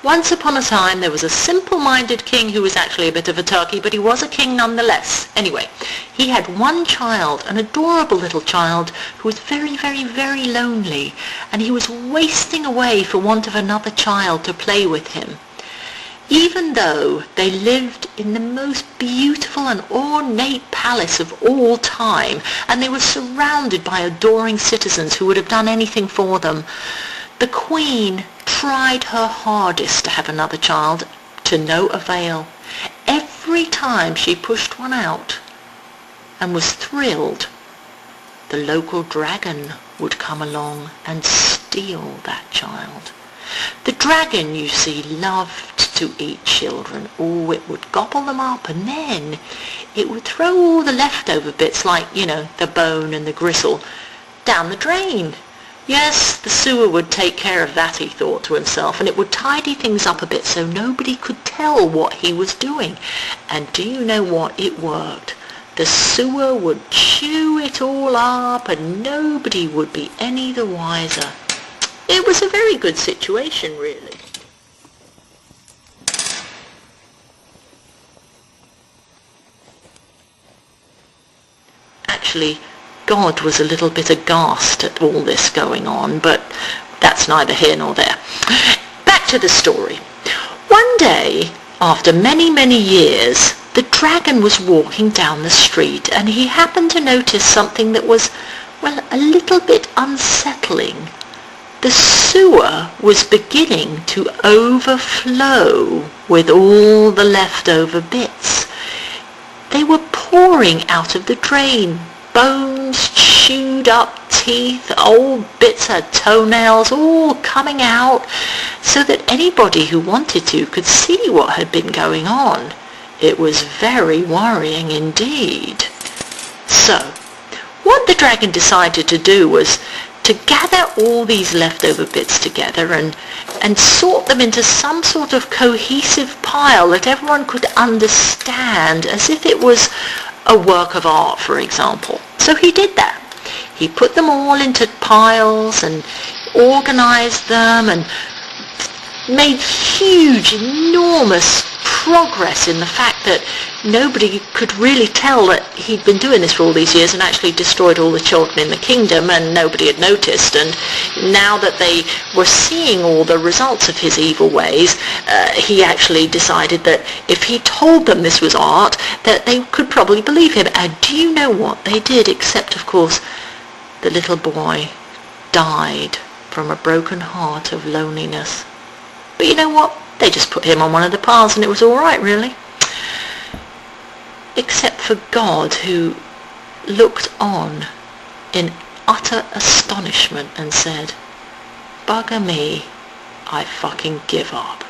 Once upon a time there was a simple-minded king who was actually a bit of a turkey, but he was a king nonetheless. Anyway, he had one child, an adorable little child, who was very, very, very lonely, and he was wasting away for want of another child to play with him. Even though they lived in the most beautiful and ornate palace of all time, and they were surrounded by adoring citizens who would have done anything for them, the queen tried her hardest to have another child, to no avail. Every time she pushed one out and was thrilled, the local dragon would come along and steal that child. The dragon, you see, loved to eat children. Oh, it would gobble them up, and then it would throw all the leftover bits, like, the bone and the gristle, down the drain. Yes, the sewer would take care of that, he thought to himself, and it would tidy things up a bit so nobody could tell what he was doing. And do you know what? It worked. The sewer would chew it all up, and nobody would be any the wiser. It was a very good situation, really. Actually, God was a little bit aghast at all this going on, but that's neither here nor there. Back to the story. One day, after many, many years, the dragon was walking down the street, and he happened to notice something that was, a little bit unsettling. The sewer was beginning to overflow with all the leftover bits. They were pouring out of the drain. Bones, chewed up teeth, old bits of toenails, all coming out, so that anybody who wanted to could see what had been going on. It was very worrying indeed. So, what the dragon decided to do was to gather all these leftover bits together and sort them into some sort of cohesive pile that everyone could understand, as if it was a work of art, for example. So he did that. He put them all into piles and organized them and made huge, enormous progress in the fact that nobody could really tell that he'd been doing this for all these years and actually destroyed all the children in the kingdom, and nobody had noticed. And now that they were seeing all the results of his evil ways, he actually decided that if he told them this was art, that they could probably believe him. And do you know what they did? Except, of course, the little boy died from a broken heart of loneliness. But you know what? They just put him on one of the piles and it was all right, really. Except for God, who looked on in utter astonishment and said, "Bugger me, I fucking give up."